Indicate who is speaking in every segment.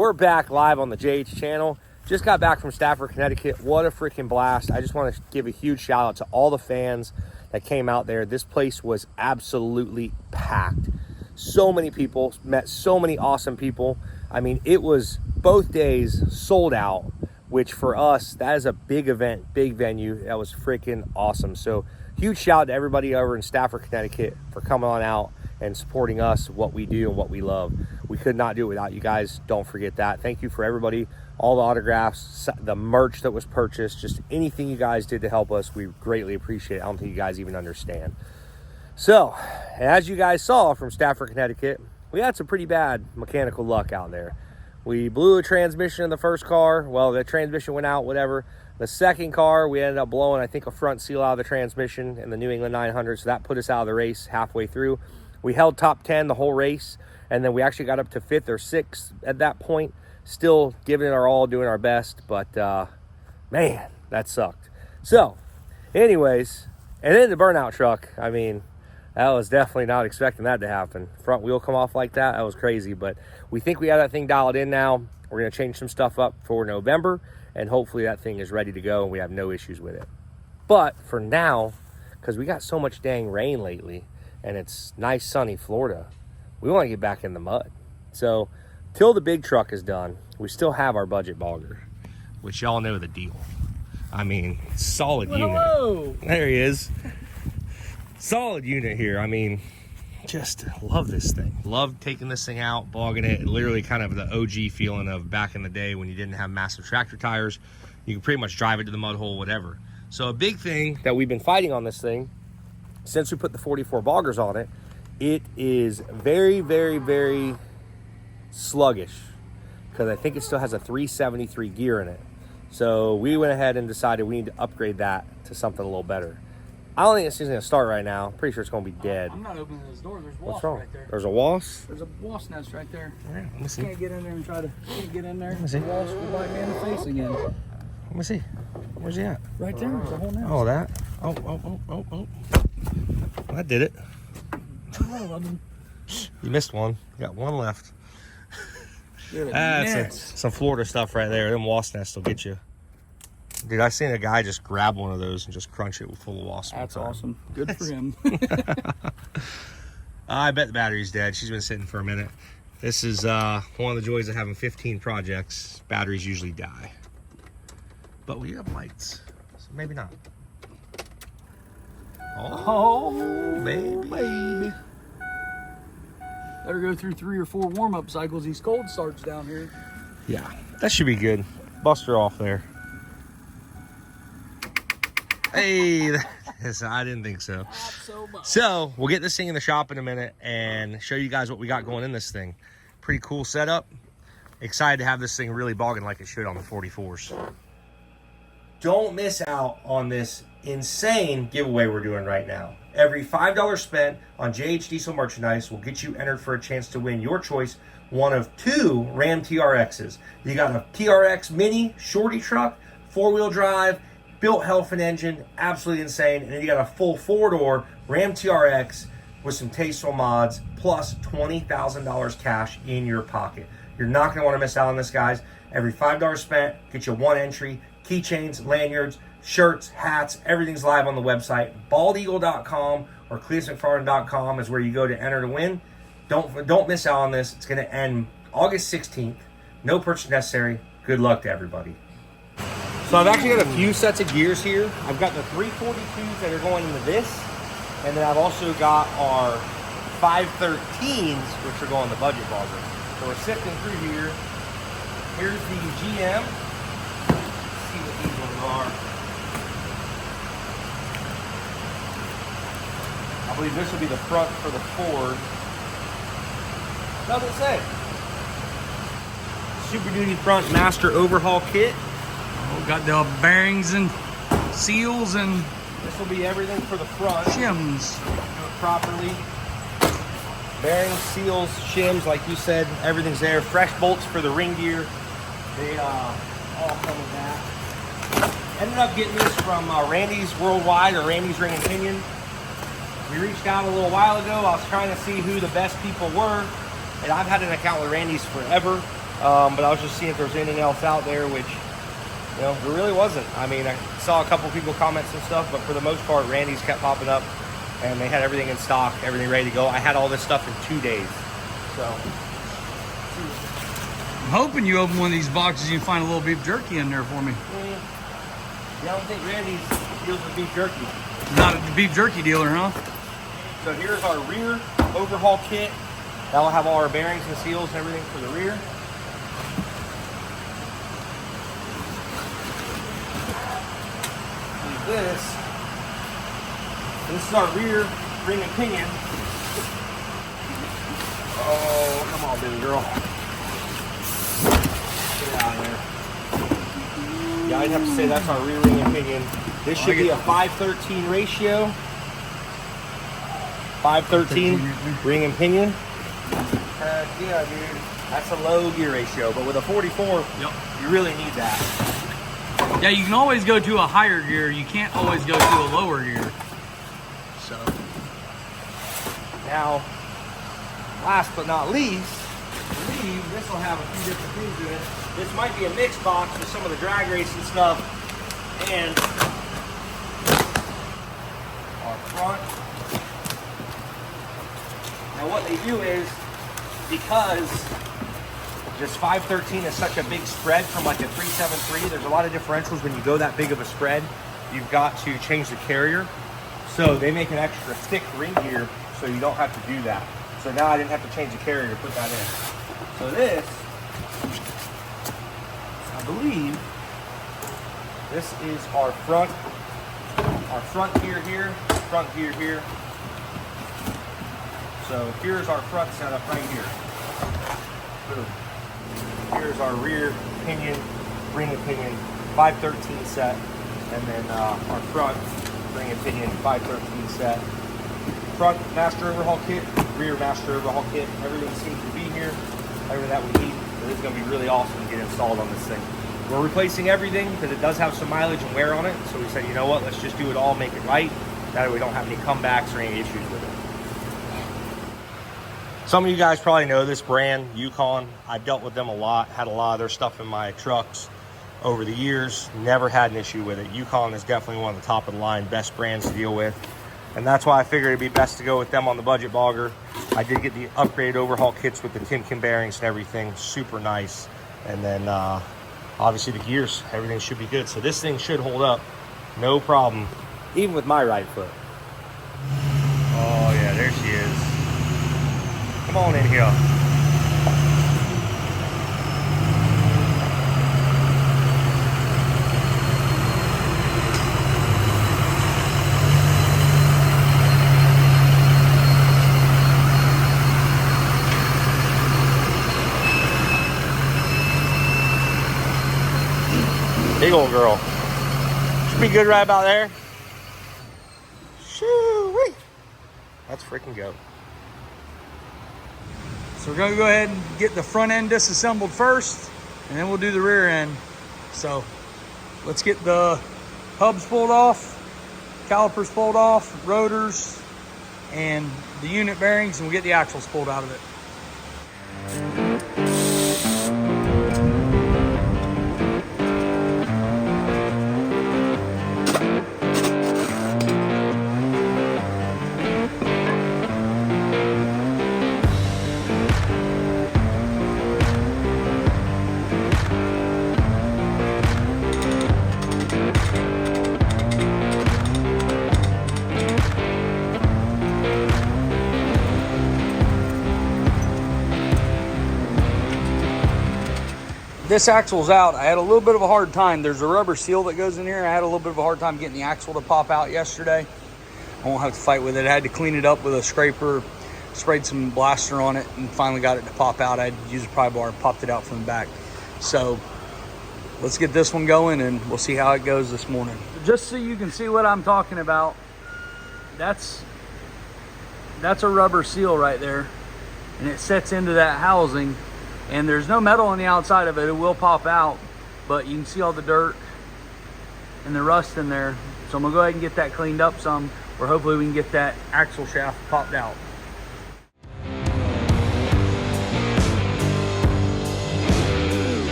Speaker 1: We're back live on the JH channel. Just got back from Stafford, Connecticut. What a freaking blast. I just want to give a huge shout out to all the fans that came out there. This place was absolutely packed. So many people, met so many awesome people. I mean, it was both days sold out, which for us, that is a big event, big venue. That was freaking awesome. So huge shout out to everybody over in Stafford, Connecticut for coming on out and supporting us, what we do and what we love. We could not do it without you guys. Don't forget that. Thank you for everybody, all the autographs, the merch that was purchased, just anything you guys did to help us. We greatly appreciate it. I don't think you guys even understand. So, as you guys saw from Stafford, Connecticut, we had some pretty bad mechanical luck out there. We blew a transmission in the first car. Well, the transmission went out, whatever. The second car, we ended up blowing, I think, a front seal out of the transmission in the New England 900. So that put us out of the race halfway through. We held top 10 the whole race, and then we actually got up to 5th or 6th at that point. Still giving it our all, doing our best, but man, that sucked. So, anyways, and then the burnout truck, I mean, that was definitely not expecting that to happen. Front wheel come off like that, that was crazy, but we think we have that thing dialed in now. We're going to change some stuff up for November, and hopefully that thing is ready to go and we have no issues with it. But for now, because we got so much dang rain lately, and it's nice sunny Florida, we want to get back in the mud. So till the big truck is done, we still have our budget bogger, which y'all know the deal. I mean, solid unit.
Speaker 2: Hello.
Speaker 1: There he is. Solid unit here. I mean, just love this thing. Love taking this thing out, bogging it. Literally kind of the OG feeling of back in the day when you didn't have massive tractor tires. You could pretty much drive it to the mud hole, whatever. So a big thing that we've been fighting on this thing, since we put the 44 boggers on it, it is very, very, very sluggish, because I think it still has a 373 gear in it. So we went ahead and decided we need to upgrade that to something a little better. I don't think this thing's going to start right now. Pretty sure it's going to be dead.
Speaker 2: I'm not opening this door. There's
Speaker 1: What's
Speaker 2: wasp
Speaker 1: wrong?
Speaker 2: right there.
Speaker 1: There's a wasp?
Speaker 2: There's a wasp nest right there.
Speaker 1: Yeah, let me see.
Speaker 2: Can't get in there and can't get in there.
Speaker 1: Let me see.
Speaker 2: The wasp will bite me in the face again.
Speaker 1: Let me see. Where's he at?
Speaker 2: Right there. There's a whole nest.
Speaker 1: Oh, that? Oh. That did it. You missed one. You got one left. That's some Florida stuff right there. Them wasp nests will get you. Dude, I seen a guy just grab one of those and just crunch it full of wasps.
Speaker 2: That's awesome. Good for him.
Speaker 1: I bet the battery's dead. She's been sitting for a minute. This is one of the joys of having 15 projects. Batteries usually die. But we have lights, so maybe not. Oh, baby.
Speaker 2: Better go through 3 or 4 warm-up cycles. These cold starts down here.
Speaker 1: Yeah, that should be good. Bust her off there. Hey, I didn't think so.
Speaker 2: Not so much.
Speaker 1: So we'll get this thing in the shop in a minute and show you guys what we got going in this thing. Pretty cool setup. Excited to have this thing really bogging like it should on the 44s. Don't miss out on this insane giveaway we're doing right now. Every $5 spent on JH Diesel merchandise will get you entered for a chance to win your choice, one of 2 Ram TRXs. You got a TRX Mini Shorty truck, 4-wheel drive, built hell of an engine, absolutely insane. And then you got a full 4-door Ram TRX with some tasteful mods, plus $20,000 cash in your pocket. You're not going to want to miss out on this, guys. Every $5 spent, get you 1 entry. Keychains, lanyards, shirts, hats, everything's live on the website. Baldeagle.com or CletusMcFarland.com is where you go to enter to win. Don't miss out on this. It's going to end August 16th. No purchase necessary. Good luck to everybody. So I've actually got a few sets of gears here. I've got the 342s that are going into this, and then I've also got our 513s, which are going in the budget bogger. So we're sifting through here. Here's the GM. See what these ones are. I believe this will be the front for the Ford. Doesn't say. Super Duty front master overhaul kit.
Speaker 2: Oh, got the bearings and seals and
Speaker 1: This will be everything for the front.
Speaker 2: shims.
Speaker 1: Do it properly. Bearings, seals, shims, like you said, everything's there. Fresh bolts for the ring gear. They all come with that. Ended up getting this from Randy's Worldwide, or Randy's Ring and Pinion. We reached out a little while ago. I was trying to see who the best people were, and I've had an account with Randy's forever. But I was just seeing if there's anything else out there, which, you know, there really wasn't. I mean, I saw a couple people comments and stuff, but for the most part, Randy's kept popping up, and they had everything in stock, everything ready to go. I had all this stuff in 2 days. So
Speaker 2: I'm hoping you open one of these boxes and you find a little beef jerky in there for me.
Speaker 1: I don't think Randy's deals with beef jerky.
Speaker 2: Not a beef jerky dealer, huh?
Speaker 1: So here's our rear overhaul kit. That'll have all our bearings and seals and everything for the rear. This is our rear ring and pinion. Oh, come on, baby girl. Get out of there. Yeah, I'd have to say that's our rear ring and pinion. This should be a 5-13 ratio. 5-13 ring and pinion. Yeah, dude. That's a low gear ratio, but with a 44, you really need that.
Speaker 2: Yeah, you can always go to a higher gear. You can't always go to a lower gear. So
Speaker 1: now, last but not least, I believe this will have a few different things in it. This might be a mixed box with some of the drag racing stuff and our front. Now what they do is, because this 513 is such a big spread from like a 373, there's a lot of differentials when you go that big of a spread. You've got to change the carrier. So they make an extra thick ring gear so you don't have to do that. So now I didn't have to change the carrier to put that in. So this, I believe, this is our front gear here, front gear here. So here's our front setup right here. Boom. Here's our rear pinion, ring and pinion, 513 set, and then our front ring and pinion, 513 set. Front master overhaul kit, rear master overhaul kit. Everything seems to be here, everything that we need. It is going to be really awesome to get installed on this thing. We're replacing everything because it does have some mileage and wear on it. So we said, you know what, let's just do it all, make it right. That way we don't have any comebacks or any issues with it. Some of you guys probably know this brand, Yukon. I've dealt with them a lot, had a lot of their stuff in my trucks over the years. Never had an issue with it. Yukon is definitely one of the top of the line, best brands to deal with. And that's why I figured it'd be best to go with them on the budget Bogger. I did get the upgraded overhaul kits with the Timken bearings and everything, super nice. And then obviously the gears, everything should be good. So this thing should hold up, no problem, even with my right foot. Oh yeah, there she is. Come on in here. Big old girl. Should be good right about there. Shoo-wee. Let's freaking go.
Speaker 2: So we're gonna go ahead and get the front end disassembled first, and then we'll do the rear end. So let's get the hubs pulled off, calipers pulled off, rotors, and the unit bearings, and we'll get the axles pulled out of it. This axle's out. I had a little bit of a hard time. There's a rubber seal that goes in here. I had a little bit of a hard time getting the axle to pop out yesterday. I won't have to fight with it. I had to clean it up with a scraper, sprayed some blaster on it, and finally got it to pop out. I used a pry bar and popped it out from the back. So let's get this one going and we'll see how it goes this morning. Just so you can see what I'm talking about, that's a rubber seal right there, and it sets into that housing. And there's no metal on the outside of it. It will pop out, but you can see all the dirt and the rust in there. So I'm gonna go ahead and get that cleaned up some, or hopefully we can get that axle shaft popped out.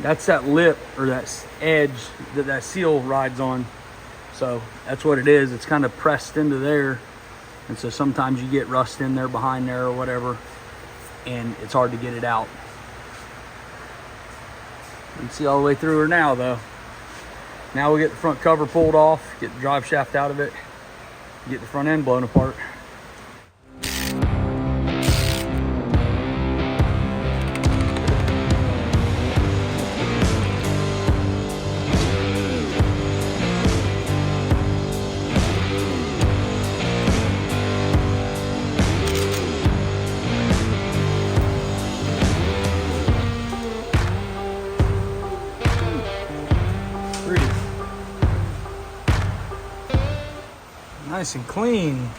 Speaker 2: That's that lip or that edge that that seal rides on. So that's what it is. It's kind of pressed into there. And so sometimes you get rust in there behind there or whatever, and it's hard to get it out. You can see all the way through her now though. Now we get the front cover pulled off, get the drive shaft out of it, get the front end blown apart. Nice and clean.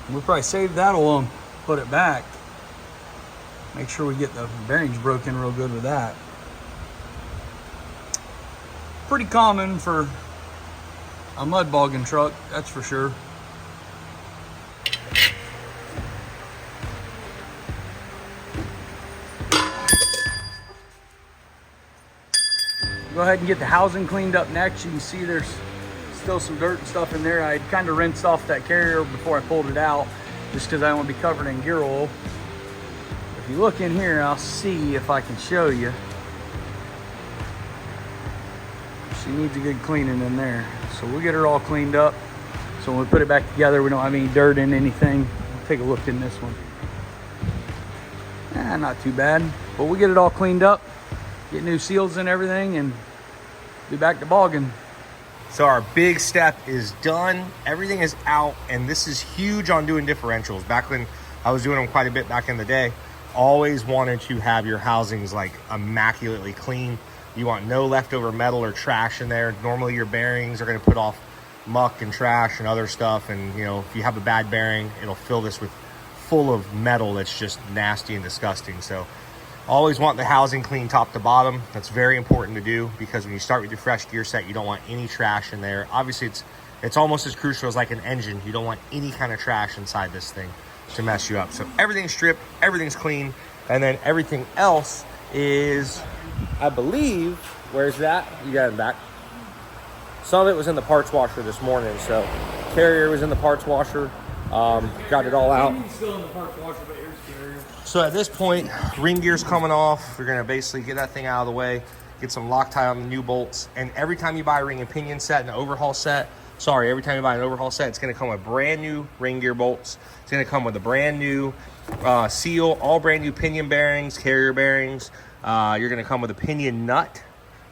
Speaker 2: We'll probably save that alone, put it back. Make sure we get the bearings broken real good with that. Pretty common for a mud bogging truck, that's for sure. Go ahead and get the housing cleaned up next. You can see there's still some dirt and stuff in there. I kind of rinsed off that carrier before I pulled it out, just because I don't want to be covered in gear oil. If you look in here, I'll see if I can show you. She needs a good cleaning in there. So we'll get her all cleaned up. So when we put it back together, we don't have any dirt in anything. We'll take a look in this one. Not too bad. But we'll get it all cleaned up, get new seals and everything, and be back to bogging.
Speaker 1: So our big step is done. Everything is out, and this is huge on doing differentials. Back when I was doing them quite a bit back in the day, always wanted to have your housings like immaculately clean. You want no leftover metal or trash in there. Normally your bearings are going to put off muck and trash and other stuff, and you know, if you have a bad bearing, it'll fill this with full of metal that's just nasty and disgusting. So always want the housing clean top to bottom. That's very important to do, because when you start with your fresh gear set, you don't want any trash in there. Obviously it's almost as crucial as like an engine. You don't want any kind of trash inside this thing to mess you up. So everything's stripped, everything's clean, and then everything else is, I believe, where's that? You got it back. Some of it was in the parts washer this morning. So carrier was in the parts washer. Got it all out.
Speaker 2: Still in the parts washer, but here's carrier.
Speaker 1: So at this point, ring gear's coming off. We're gonna basically get that thing out of the way, get some Loctite on the new bolts. And every time you buy a ring and pinion set, every time you buy an overhaul set, it's gonna come with brand new ring gear bolts. It's gonna come with a brand new seal, all brand new pinion bearings, carrier bearings. You're gonna come with a pinion nut,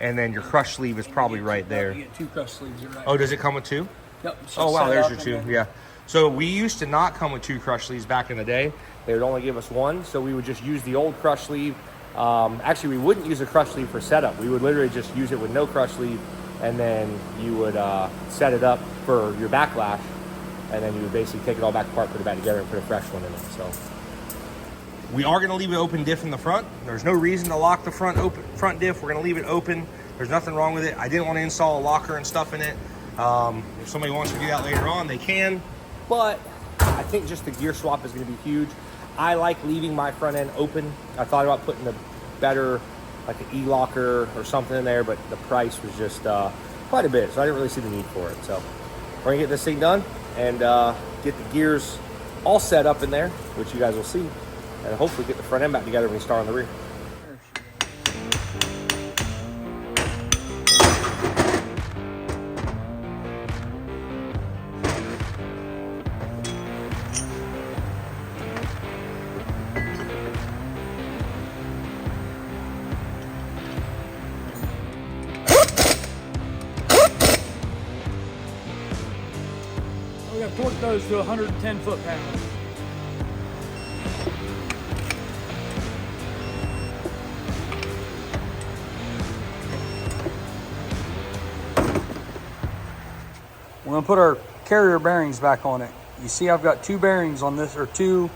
Speaker 1: and then your crush sleeve is probably right there.
Speaker 2: You get 2 crush sleeves. Right.
Speaker 1: Oh, does it come with 2?
Speaker 2: Yep.
Speaker 1: Oh wow, there's your 2. Yeah. So we used to not come with 2 crush sleeves back in the day. They would only give us 1, so we would just use the old crush sleeve. Actually, we wouldn't use a crush sleeve for setup. We would literally just use it with no crush sleeve, and then you would set it up for your backlash, and then you would basically take it all back apart, put it back together, and put a fresh one in it. So we are going to leave an open diff in the front. There's no reason to lock the front diff. We're going to leave it open. There's nothing wrong with it. I didn't want to install a locker and stuff in it. If somebody wants to do that later on, they can. But I think just the gear swap is going to be huge. I like leaving my front end open. I thought about putting a better, like an e-locker or something in there, but the price was just quite a bit, so I didn't really see the need for it. So we're going to get this thing done and get the gears all set up in there, which you guys will see, and hopefully get the front end back together when we start on the rear.
Speaker 2: We have torque those to 110 foot-pounds. We're gonna put our carrier bearings back on it. You see I've got 2 bearings on this, or two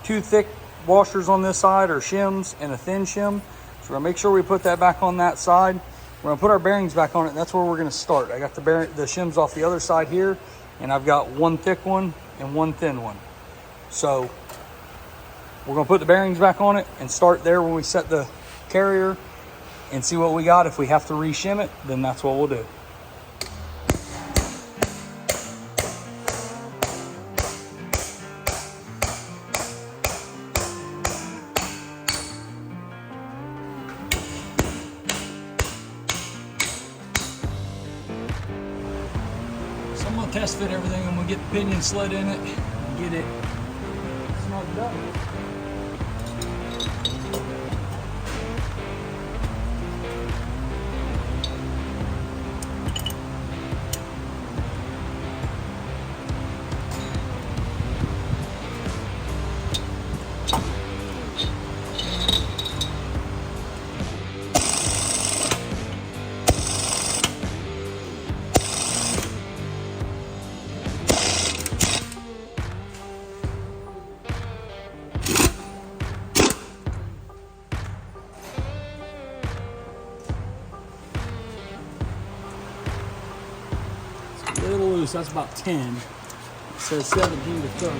Speaker 2: thick washers on this side, or shims, and a thin shim. So we're gonna make sure we put that back on that side. We're gonna put our bearings back on it, and that's where we're gonna start. I got the shims off the other side here, and I've got 1 thick one and 1 thin one. So we're gonna put the bearings back on it and start there when we set the carrier and see what we got. If we have to re-shim it, then that's what we'll do. So I'm gonna test fit everything. I'm gonna get the pinion slid in it and get it snugged up. A little loose, that's about 10. It says 17 to 30.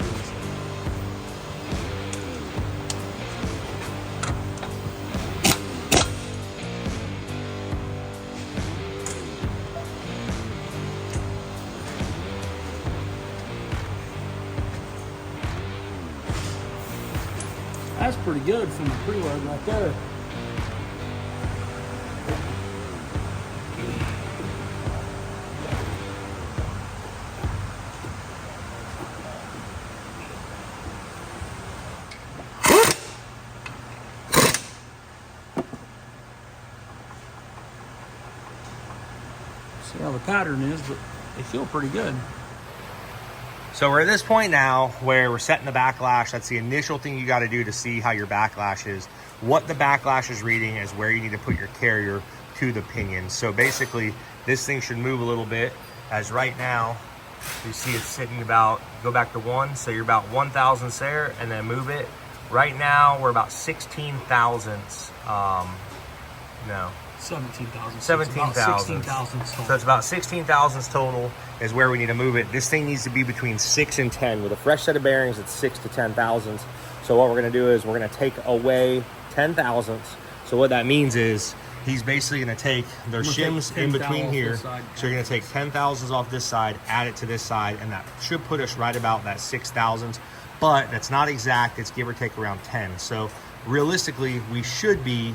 Speaker 2: That's pretty good from the preload right there. See how the pattern is, but they feel pretty good.
Speaker 1: So we're at this point now where we're setting the backlash. That's the initial thing you got to do to see how your backlash is. What the backlash is reading is where you need to put your carrier to the pinion. So basically, this thing should move a little bit, as right now, you see it's sitting about, go back to 1, so you're about 1 thousandths there, and then move it. Right now, we're about 16 thousandths, no.
Speaker 2: 17,000.
Speaker 1: 17,000. So it's about 16 thousandths total is where we need to move it. This thing needs to be between 6 and 10. With a fresh set of bearings, it's 6 to 10 thousandths. So what we're gonna do is we're gonna take away 10 thousandths. So what that means is he's basically gonna take their shims in between here. So you're gonna take 10 thousandths off this side, add it to this side, and that should put us right about that 6 thousandths. But that's not exact, it's give or take around 10. So realistically, we should be,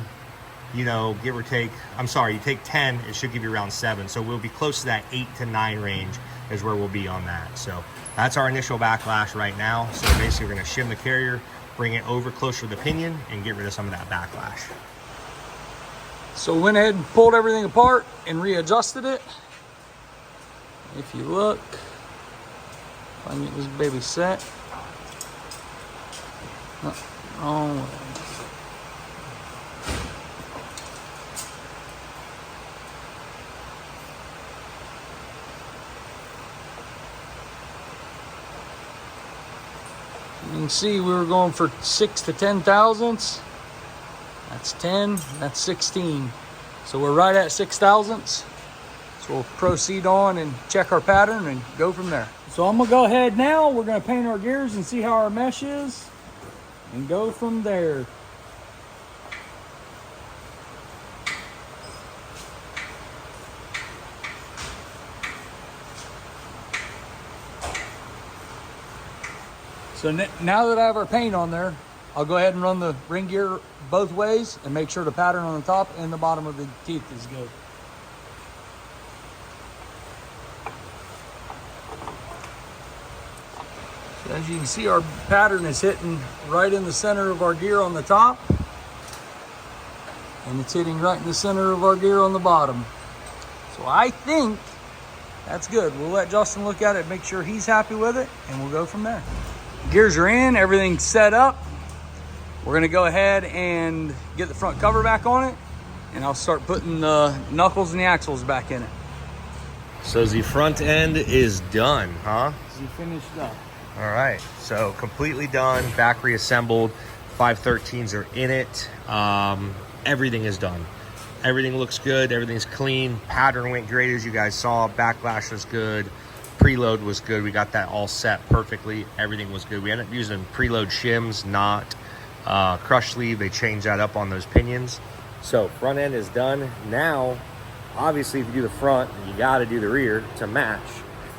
Speaker 1: you know, give or take, I'm sorry, you take 10, it should give you around 7. So we'll be close to that 8 to 9 range is where we'll be on that. So that's our initial backlash right now. So basically we're gonna shim the carrier, bring it over closer to the pinion, and get rid of some of that backlash.
Speaker 2: So we went ahead and pulled everything apart and readjusted it. If you look, if I can get this baby set. Oh. You can see we were going for 6 to 10 thousandths. That's 10, that's 16. So we're right at 6 thousandths. So we'll proceed on and check our pattern and go from there. So I'm gonna go ahead now. We're gonna paint our gears and see how our mesh is and go from there. So now that I have our paint on there, I'll go ahead and run the ring gear both ways and make sure the pattern on the top and the bottom of the teeth is good. So as you can see, our pattern is hitting right in the center of our gear on the top, and it's hitting right in the center of our gear on the bottom. So I think that's good. We'll let Justin look at it, make sure he's happy with it, and we'll go from there. Gears are in, everything's set up. We're gonna go ahead and get the front cover back on it, and I'll start putting the knuckles and the axles back in it.
Speaker 1: So the front end is done, huh?
Speaker 2: You finished up.
Speaker 1: All right, so completely done, back reassembled, 513s are in it. Everything is done. Everything looks good, everything's clean. Pattern went great, as you guys saw. Backlash was good. Preload was good. We got that all set perfectly. Everything was good. We ended up using preload shims, not crush sleeve. They changed that up on those pinions. So front end is done. Now, obviously, if you do the front, you got to do the rear to match.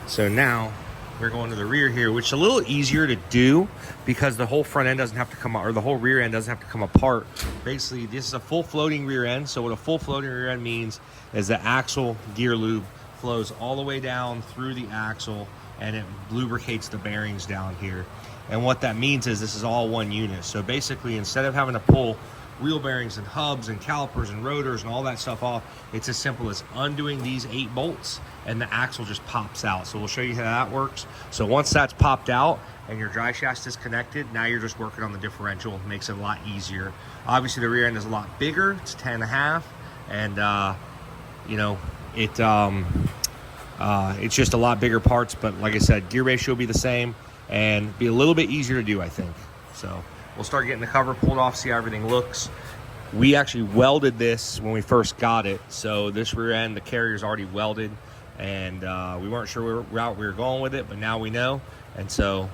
Speaker 1: So now we're going to the rear here, which is a little easier to do because the whole front end doesn't have to come, or the whole rear end doesn't have to come apart. Basically, this is a full floating rear end. So what a full floating rear end means is the axle gear lube flows all the way down through the axle and it lubricates the bearings down here. And what that means is this is all one unit. So basically, instead of having to pull wheel bearings and hubs and calipers and rotors and all that stuff off, it's as simple as undoing these 8 bolts and the axle just pops out. So we'll show you how that works. So once that's popped out and your dry shaft is connected, now you're just working on the differential. It makes it a lot easier. Obviously the rear end is a lot bigger. It's 10.5, and you know, it's just a lot bigger parts, but like I said, gear ratio will be the same and be a little bit easier to do, I think. So we'll start getting the cover pulled off, see how everything looks. We actually welded this when we first got it. So this rear end, the carrier's already welded, and we weren't sure what route we were going with it, but now we know. And so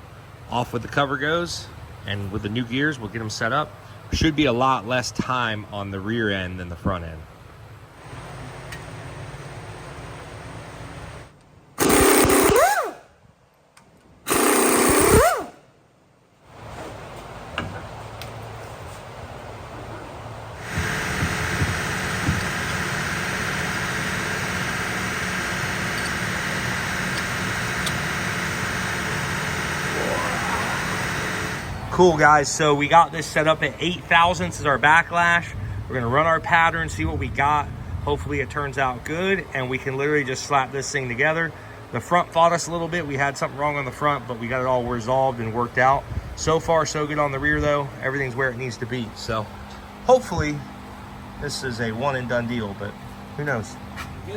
Speaker 1: off with the cover goes, and with the new gears, we'll get them set up. Should be a lot less time on the rear end than the front end. Cool, guys, so we got this set up at 8 thousandths as our backlash. We're gonna run our pattern, see what we got. Hopefully it turns out good, and we can literally just slap this thing together. The front fought us a little bit. We had something wrong on the front, but we got it all resolved and worked out. So far, so good on the rear, though. Everything's where it needs to be. So hopefully this is a one and done deal, but who knows?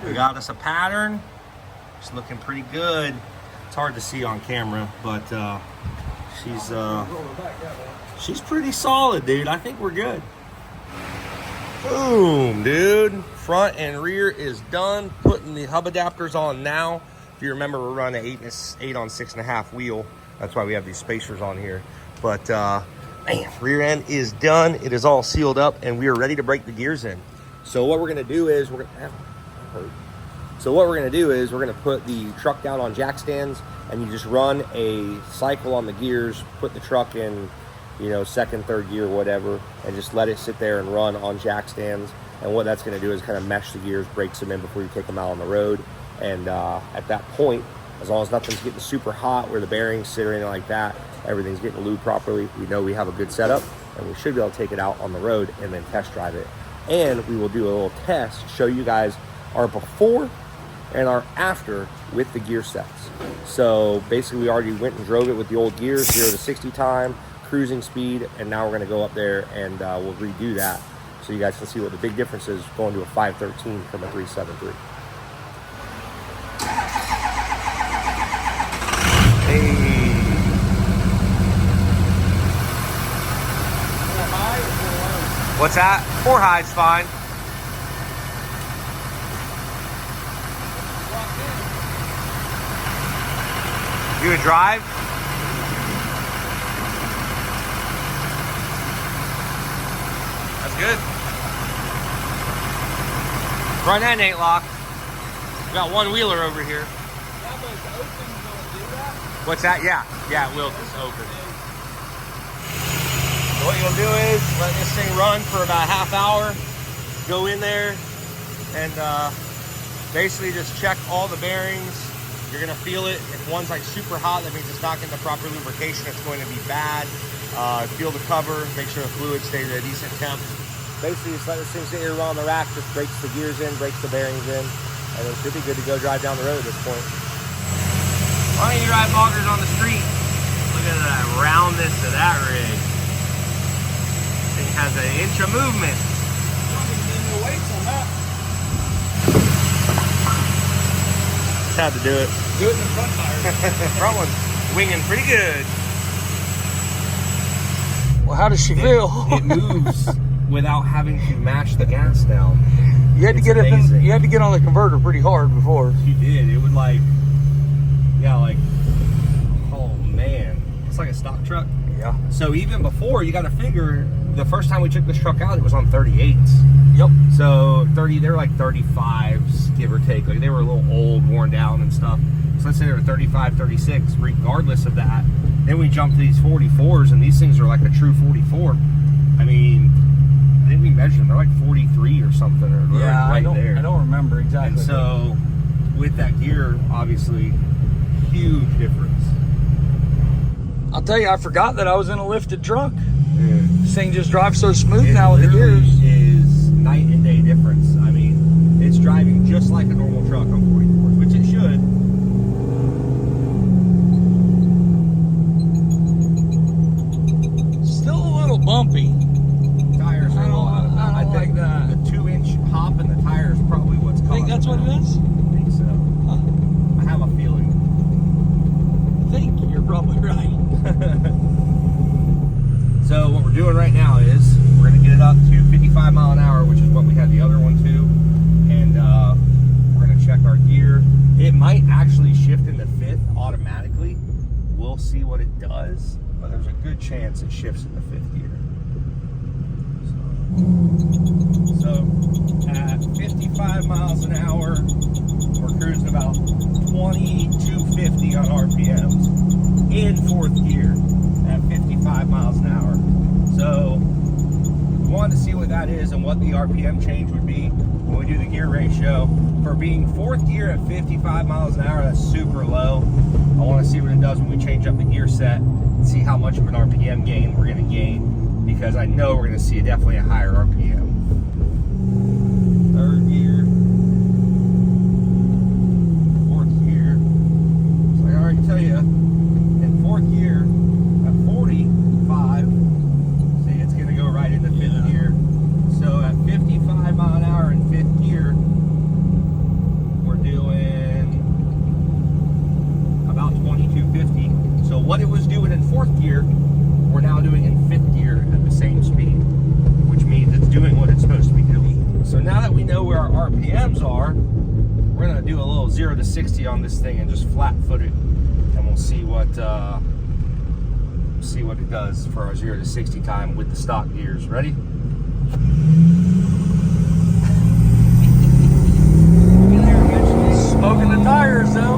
Speaker 1: We got us a pattern. It's looking pretty good. It's hard to see on camera, but she's pretty solid, dude. I think we're good. Boom, dude. Front and rear is done. Putting the hub adapters on now. If you remember, we're running an 8 on 6.5 wheel. That's why we have these spacers on here. But man, rear end is done. It is all sealed up, and we are ready to break the gears in. So what we're gonna do is we're gonna put the truck down on jack stands, and you just run a cycle on the gears, put the truck in, you know, second, third gear, whatever, and just let it sit there and run on jack stands. And what that's going to do is kind of mesh the gears, breaks them in before you take them out on the road. And at that point, as long as nothing's getting super hot where the bearings sit or anything like that, everything's getting lubed properly, we know we have a good setup, and we should be able to take it out on the road and then test drive it. And we will do a little test, show you guys our before and our after with the gear sets. So basically we already went and drove it with the old gears, 0 to 60 time, cruising speed, and now we're gonna go up there and we'll redo that so you guys can see what the big difference is going to a 513 from a 373. Hey.
Speaker 2: 4 high or 4 low?
Speaker 1: What's that? 4 high is fine. You would drive? That's good. Front end ain't locked. We got one wheeler over here.
Speaker 2: Yeah, but it's open, will it do that?
Speaker 1: What's that? Yeah, it will just open. So what you'll do is let this thing run for about a half hour. Go in there and basically just check all the bearings. You're gonna feel it. If one's like super hot, that means it's not getting the proper lubrication. It's going to be bad. Feel the cover, make sure the fluid stays at a decent temp. Basically, just let this thing sit here around the rack, just breaks the gears in, breaks the bearings in, and it should be good to go drive down the road at this point. Why don't you drive Boggers on the street? Look at that roundness of that rig. Thing has an inch of movement.
Speaker 2: No weights on that.
Speaker 1: Just had to do it.
Speaker 2: Do it in the front tire.
Speaker 1: Front one's winging pretty good.
Speaker 2: Well, how does she feel?
Speaker 1: It moves without having to mash the gas down.
Speaker 2: You had to get
Speaker 1: amazing.
Speaker 2: you had to get on the converter pretty hard before.
Speaker 1: You did. It would like, yeah, like, oh man, it's like a stock truck.
Speaker 2: Yeah.
Speaker 1: So even before, you got to figure, the first time we took this truck out, it was on 38s.
Speaker 2: Yep.
Speaker 1: So 30, they were like 35s, give or take. Like they were a little old, worn down and stuff. So let's say they were 35, 36, regardless of that. Then we jump to these 44s, and these things are like a true 44. I mean, I think we measured them. They're like 43 or something. Or
Speaker 2: Yeah,
Speaker 1: right there.
Speaker 2: I don't remember exactly.
Speaker 1: And so with that gear, obviously, huge difference.
Speaker 2: I'll tell you, I forgot that I was in a lifted truck.
Speaker 1: Yeah.
Speaker 2: This thing just drives so smooth
Speaker 1: It
Speaker 2: now with the
Speaker 1: literally
Speaker 2: gears.
Speaker 1: is night and day difference. I mean, it's driving just like a normal truck on 44s, which it should.
Speaker 2: Still a little bumpy.
Speaker 1: Tires are a little out of
Speaker 2: I don't
Speaker 1: think
Speaker 2: like that.
Speaker 1: the 2-inch hop in the tire is probably what's causing
Speaker 2: I think that's what it is.
Speaker 1: I think so.
Speaker 2: Huh.
Speaker 1: I have a feeling.
Speaker 2: I think you're probably right.
Speaker 1: So what we're doing right now is we're going to get it up to 55 mile an hour, which is what we had the other one to, and we're going to check our gear. It might actually shift into fifth automatically. We'll see what it does, but there's a good chance it shifts into fifth gear. So at 55 miles an hour, we're cruising about 2250 on RPMs in fourth gear at 55 miles an hour. So we wanted to see what that is and what the RPM change would be when we do the gear ratio. For being fourth gear at 55 miles an hour, that's super low. I want to see what it does when we change up the gear set and see how much of an RPM gain we're going to gain, because I know we're going to see definitely a higher RPM. Third gear, fourth gear. So I already tell you, in fourth gear at 45, see, it's going to go right into fifth gear. So at 55 mile an hour in fifth gear, we're doing about 2250. So what it was doing in fourth gear, we're now doing in fifth gear at the same speed, which means it's doing what it's supposed to be doing. So now that we know where our RPMs are, we're gonna do a little 0 to 60 on this thing and just flat foot it, and we'll see what it does for our 0 to 60 time with the stock gears. Ready?
Speaker 2: Smoking the tires though.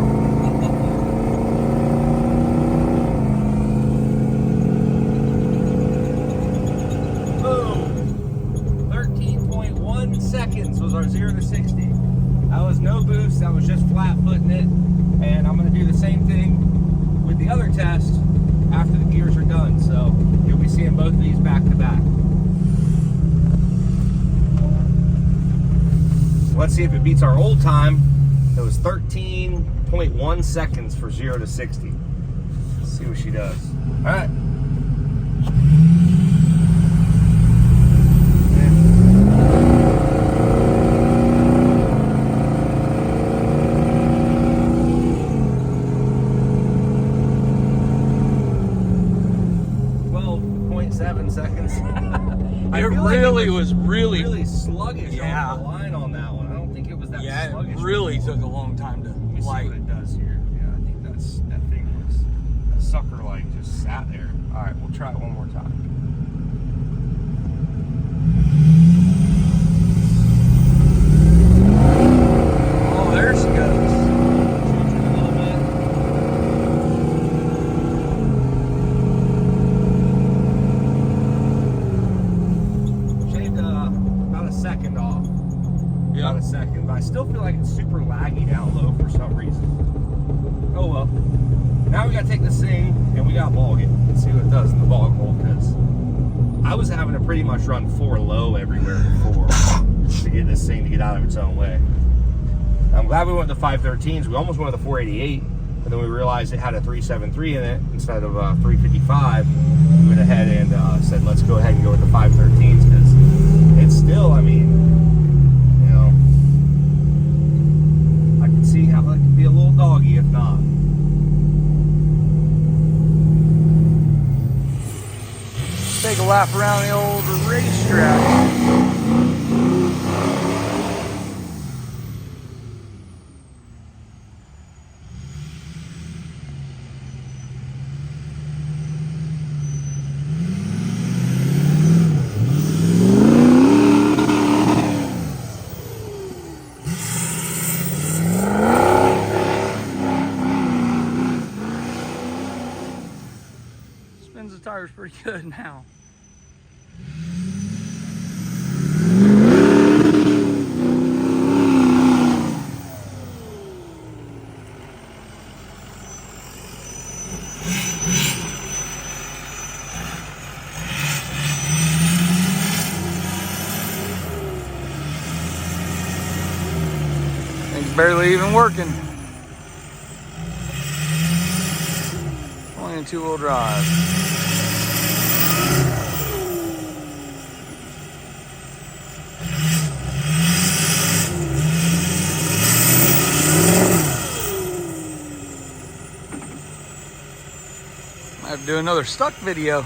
Speaker 1: Boom! 13.1 seconds was our 0 to 60. That was no boost, that was just flat footing it. And I'm gonna do the same thing with the other test after the gears are done. So you'll be seeing both of these back to back. Let's see if it beats our old time. It was 13.1 seconds for 0 to 60. Let's see what she does. All right. Seconds.
Speaker 2: It really was
Speaker 1: really sluggish
Speaker 2: Yeah.
Speaker 1: on the line on that one. I don't think it was that sluggish.
Speaker 2: It really took a long time to
Speaker 1: Let me see
Speaker 2: light.
Speaker 1: what it does here. Yeah, I think that thing was, that sucker like just sat there. All right, we'll try it one more time.
Speaker 2: Oh, there she goes.
Speaker 1: Change it a little bit. Shaved about a second off.
Speaker 2: Yeah.
Speaker 1: About a second, but I still feel like it's super laggy down low for some reason. Oh well. Now we gotta take this thing and we gotta bog it and see what it does in the bog hole, because I was having to pretty much run 4 low everywhere before to get this thing to get out of its own way. I'm glad we went with the 513s. We almost went with the 488, but then we realized it had a 373 in it instead of 355. We went ahead and said, let's go ahead and go with the 513s, because it's still, I mean, you know, I can see how it can be a little doggy if not.
Speaker 2: Take a lap around the old racetrack. tire's pretty good now. Thing's barely even working. Only in two-wheel drive. I have to do another stuck video.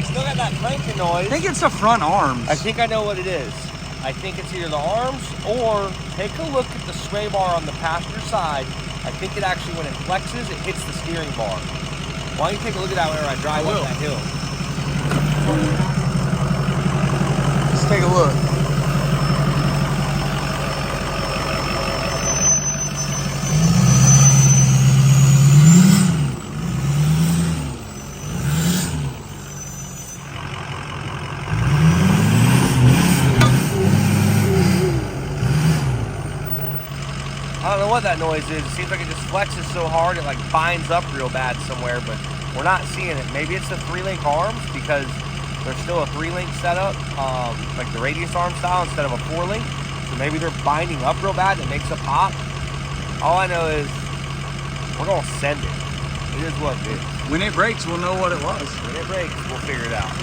Speaker 1: Still got that cranking noise.
Speaker 2: I think it's the front arms.
Speaker 1: I think I know what it is. I think it's either the arms or take a look at the sway bar on the passenger side. I think it actually, when it flexes, it hits the steering bar. Why don't you take a look at that whenever I drive up that hill?
Speaker 2: Let's take a look.
Speaker 1: I don't know what that noise is. It seems like it just flexes so hard it like binds up real bad somewhere, but we're not seeing it. Maybe it's the 3-link arms because there's still a 3-link setup, like the radius arm style instead of a 4-link. So maybe they're binding up real bad and it makes a pop. All I know is we're gonna send it. It is what it is.
Speaker 2: When it breaks, we'll know what it was.
Speaker 1: When it breaks, we'll figure it out.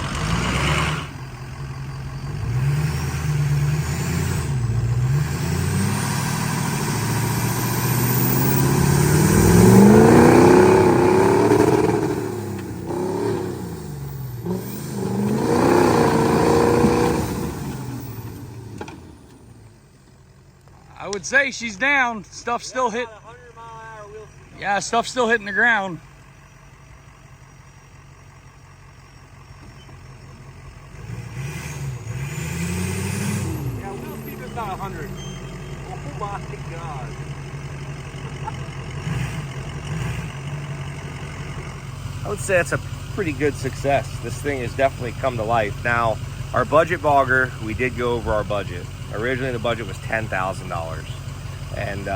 Speaker 2: I would say she's down. Stuff's still hit. Yeah, stuff's still hitting the ground.
Speaker 1: Yeah, wheel speed is about 100. Oh my God. I would say that's a pretty good success. This thing has definitely come to life. Now, our budget bogger, we did go over our budget. Originally, the budget was $10,000, and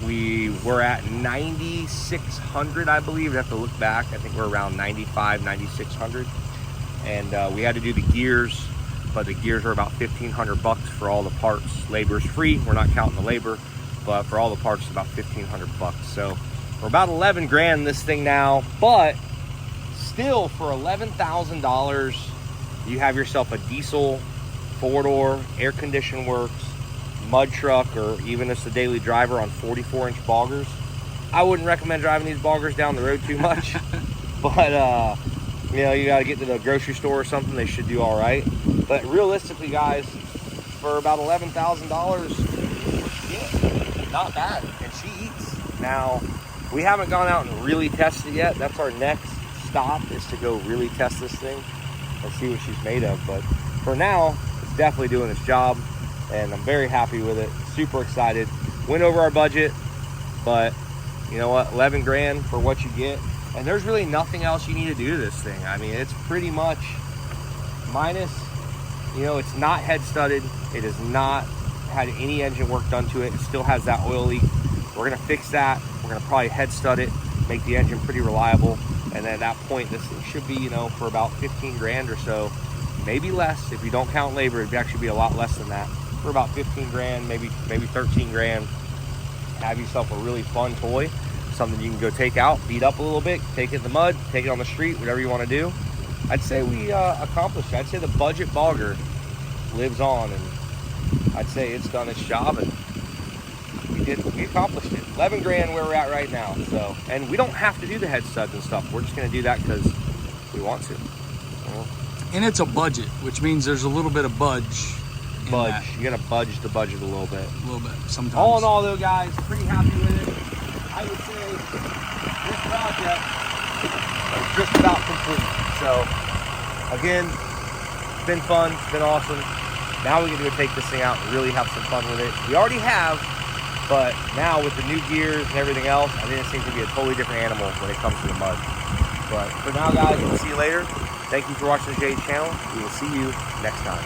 Speaker 1: we were at 9,600, I believe. I have to look back. I think we're around 95, 9,600, and we had to do the gears, but the gears are about 1,500 bucks for all the parts. Labor's free. We're not counting the labor, but for all the parts, it's about 1,500 bucks. So we're about 11 grand this thing now, but still, for $11,000, you have yourself a diesel 4-door, air-conditioned works, mud truck, or even just a daily driver on 44-inch boggers. I wouldn't recommend driving these boggers down the road too much, but you know, you got to get to the grocery store or something, they should do all right. But realistically, guys, for about $11,000, yeah, not bad, and she eats. Now, we haven't gone out and really tested it yet. That's our next stop, is to go really test this thing and see what she's made of. But for now, it's definitely doing its job, and I'm very happy with it. Super excited. Went over our budget, but you know what, 11 grand for what you get, and there's really nothing else you need to do to this thing. I mean, it's pretty much minus, you know, it's not head studded, it has not had any engine work done to it. It still has that oil leak. We're gonna fix that. We're gonna probably head stud it, make the engine pretty reliable, and then at that point, this thing should be, you know, for about 15 grand or so, maybe less. If you don't count labor, it'd actually be a lot less than that. For about 15 grand, maybe 13 grand, have yourself a really fun toy, something you can go take out, beat up a little bit, take it in the mud, take it on the street, whatever you want to do. I'd say we accomplished it. I'd say the budget bogger lives on, and I'd say it's done its job, and we accomplished it. 11 grand where we're at right now. So, and we don't have to do the head studs and stuff. We're just going to do that because we want to.
Speaker 2: And it's a budget, which means there's a little bit of budge.
Speaker 1: You got to budge the budget a little bit.
Speaker 2: A little bit, sometimes.
Speaker 1: All in all, though, guys, pretty happy with it. I would say this project is just about complete. So, again, it's been fun. It's been awesome. Now we get to go take this thing out and really have some fun with it. We already have, but now with the new gears and everything else, I think it seems to be a totally different animal when it comes to the mud. But for now, guys, we'll see you later. Thank you for watching the Jade channel. We will see you next time.